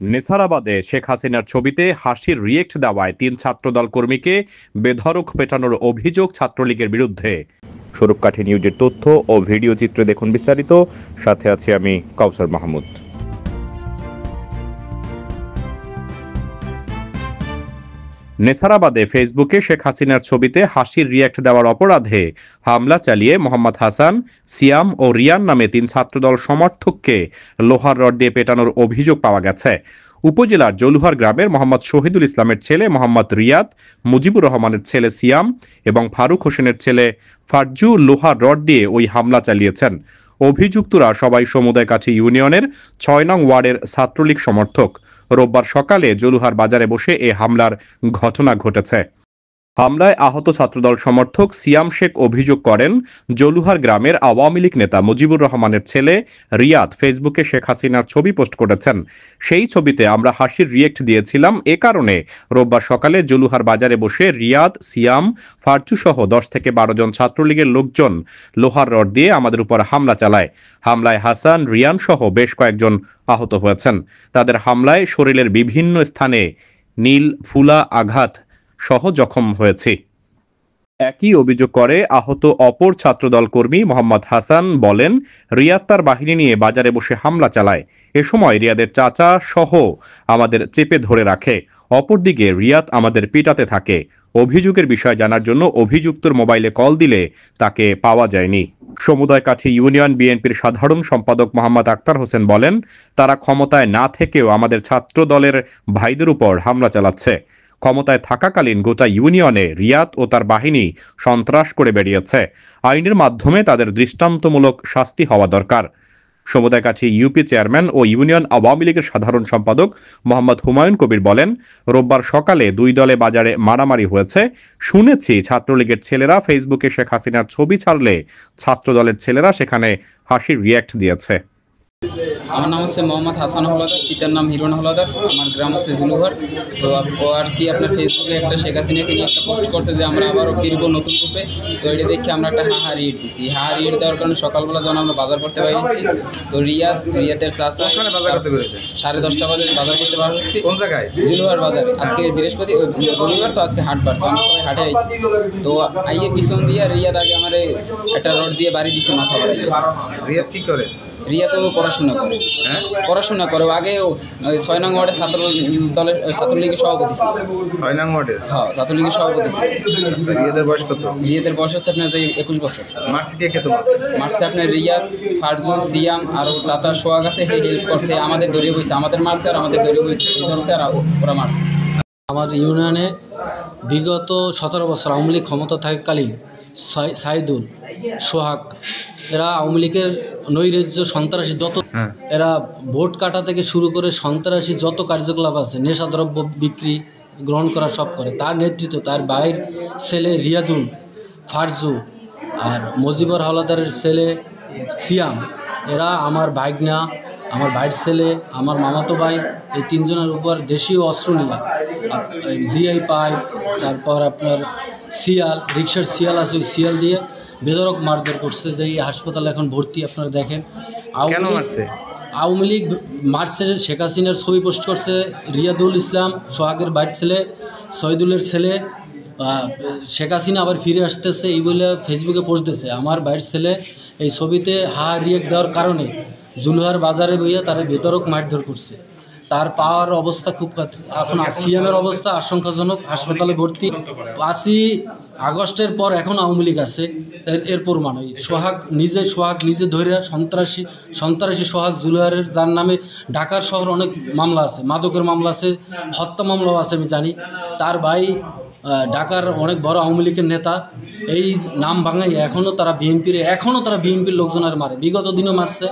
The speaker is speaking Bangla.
নেছারাবাদে শেখ হাসিনার ছবিতে হাসির রিয়েক্ট দেওয়ায় ৩ ছাত্রদল কর্মীকে বেধড়ক পেটানোর অভিযোগ ছাত্রলীগের বিরুদ্ধে। স্বরূপকাঠি নিউজের তথ্য ও ভিডিও চিত্রে দেখুন বিস্তারিত। সাথে আছি আমি কাউসার মাহমুদ। নেছারাবাদে ফেসবুকে শেখ হাসিনার ছবিতে হাসির রিয়েক্ট দেওয়ার অপরাধে হামলা চালিয়ে মোহাম্মদ হাসান, সিয়াম ও রিয়ান নামে ৩ ছাত্রদল সমর্থককে লোহার রড দিয়ে পেটানোর অভিযোগ পাওয়া গেছে। উপজেলার জলুহার গ্রামের মোহাম্মদ শহীদুল ইসলামের ছেলে মোহাম্মদ রিয়াদ, মুজিবুর রহমানের ছেলে সিয়াম এবং ফারুক হোসেনের ছেলে ফারজু লোহার রড দিয়ে ওই হামলা চালিয়েছেন। অভিযুক্তরা সবাই সমুদায়কাঠি ইউনিয়নের ৬ নং ওয়ার্ডের ছাত্রলীগ সমর্থক। রোববার সকালে জলুহার বাজারে বসে এ হামলার ঘটনা ঘটেছে। হামলায় আহত ছাত্রদল সমর্থক সিয়াম শেখ অভিযোগ করেন, জলুহার গ্রামের আওয়ামী লীগ নেতা মুজিবুর রহমানের ছেলে রিয়াদ ফেসবুকে শেখ হাসিনার ছবি পোস্ট করেছেন। সেই ছবিতে আমরা হাসির রিয়েক্ট দিয়েছিলাম। এ কারণে রোববার সকালে জলুহার বাজারে বসে রিয়াদ, সিয়াম, ফারজু সহ ১০ থেকে ১২ জন ছাত্রলীগের লোকজন লোহার রড দিয়ে আমাদের উপর হামলা চালায়। হামলায় হাসান, রিয়ান সহ বেশ কয়েকজন আহত হয়েছেন। তাদের হামলায় শরীরের বিভিন্ন স্থানে নীল ফুলা আঘাত সহ জখম হয়েছে। একই অভিযোগ করে আহত অপর ছাত্রদল কর্মী মোহাম্মদ হাসান বলেন, রিয়াদ তার বাহিনী নিয়ে বাজারে বসে হামলা চালায়। এ সময় রিয়াদের চাচা সহ আমাদের চেপে ধরে রাখে। অপরদিকে রিয়াদ আমাদের পিটাতে থাকে। অভিযোগের বিষয় জানার জন্য অভিযুক্তর মোবাইলে কল দিলে তাকে পাওয়া যায়নি। সমুদায়কাঠি ইউনিয়ন বিএনপির সাধারণ সম্পাদক মোহাম্মদ আক্তার হোসেন বলেন, তারা ক্ষমতায় না থেকেও আমাদের ছাত্র দলের ভাইদের উপর হামলা চালাচ্ছে। ক্ষমতায় থাকাকালীন গোটা ইউনিয়নে রিয়াদ ও তার বাহিনী সন্ত্রাস করে বেরিয়েছে। আইনের মাধ্যমে তাদের দৃষ্টান্তমূলক শাস্তি হওয়া দরকার। সমুদায়কাঠি ইউপি চেয়ারম্যান ও ইউনিয়ন আওয়ামী লীগের সাধারণ সম্পাদক মোহাম্মদ হুমায়ুন কবির বলেন, রোববার সকালে দুই দলে বাজারে মারামারি হয়েছে। শুনেছি ছাত্রলীগের ছেলেরা ফেসবুকে শেখ হাসিনার ছবি ছাড়লে ছাত্রদলের ছেলেরা সেখানে হাসির রিয়েক্ট দিয়েছে। আমার নাম হচ্ছে মোহাম্মদ হাসান হলাদার, পিতার নাম হিরণ হলাদার, আমার গ্রাম হচ্ছে জুলুঘর। তো ও আর কি আপনার ফেসবুকে একটা শেখ হাসিনাকে নিয়ে একটা পোস্ট করছে যে আমরা আবারও ফিরবো নতুন রূপে। তো এটা দেখে আমরা একটা হাহা রিয়েট দিছি। হাহা রিয়েট দেওয়ার কারণে সকালবেলা যখন আমরা বাজার করতে পারিছি, তো রিয়াদের চাষা বাজার করতে পেরেছে 10:30 বাজে বাজার করতে পার হচ্ছি। কোন জায়গায়? জুলুঘর বাজারে। আজকে বৃহস্পতি রবিবার, তো আজকে হাটবার, তো আমরা সবাই হাটে আইছি। তো আইয়ে পিছন দিয়ে রিয়াদ আগে আমার একটা রড দিয়ে বাড়ি দিছে মাথা বাড়ি। রিয়াদ কি করে? রিয়া তো পড়াশোনা করে। হ্যাঁ, পড়াশোনা করে। আগে ওই 6 নং ওয়ার্ডের ছাত্রলীগের সভাপতি ছিল। 6 নং ওয়ার্ডের? হ্যাঁ, ছাত্রলীগের সভাপতি ছিল। আচ্ছা, রিয়াদের বয়স কত? রিয়াদের বয়স হচ্ছে আপনার 21 বছর। মার্চে কে কে তোমার? মার্চে আপনার রিয়াদ, ফারজু, সিয়াম আর ওর চাচা সোহাগ আছে, হেল্প করছে। আমাদের দড়িয়ে বইছে, আমাদের মারছে আর আমাদের দড়িয়ে বইছে, ধরছে আর ওরা মারছে। আমার ইউনিয়নে বিগত 17 বছর আওয়ামী লীগ ক্ষমতা থাকাকালীন সাইদুল, সোহাগ, এরা আওয়ামী লীগের নৈরাজ্য সন্ত্রাসী যত, এরা ভোট কাটা থেকে শুরু করে সন্ত্রাসী যত কার্যকলাপ আছে, নেশাদ্রব্য বিক্রি গ্রহণ করা সব করে। তার নেতৃত্ব, তার ভাইয়ের ছেলে রিয়াদুল, ফারজু আর মুজিবুর হলাদারের ছেলে সিয়াম, এরা আমার ভাইগনা, আমার ভাইয়ের ছেলে, আমার মামাতো ভাই, এই 3 জনের উপর দেশীয় অস্ত্র নিয়ে জিআই পাইপ, তারপর আপনার শিয়াল, রিক্সার শিয়াল আছে, ওই শিয়াল দিয়ে বেধড়ক মারধর করছে। যে এই হাসপাতালে এখন ভর্তি। আপনারা দেখেন আওয়ামী লীগ মারছে। শেখ হাসিনার ছবি পোস্ট করছে রিয়াদুল ইসলাম, সোহাগের ভাইয়ের ছেলে, শহীদুলের ছেলে। শেখ হাসিনা আবার ফিরে আসতেছে এই বলে ফেসবুকে পোস্ট দিয়েছে। আমার ভাইয়ের ছেলে এই ছবিতে রিয়েক্ট দেওয়ার কারণে জুলুহার বাজারে বইয়া তারা বেধড়ক মারধর করছে। তার পাওয়ার অবস্থা খুব, এখন সিএমের অবস্থা আশঙ্কাজনক, হাসপাতালে ভর্তি। 5ই আগস্টের পর এখন আওয়ামী লীগ আছে, এর প্রমাণ। ওই সোহাগ নিজে ধরে সন্ত্রাসী সোহাগ জুলুহারের, যার নামে ঢাকার শহর অনেক মামলা আছে, মাদকের মামলা আছে, হত্যা মামলাও আছে আমি জানি। তার ভাই ঢাকার অনেক বড় আওয়ামী লীগের নেতা। এই নাম ভাঙাই এখনও তারা বিএনপির লোকজনের মারে, বিগত দিনও মারছে।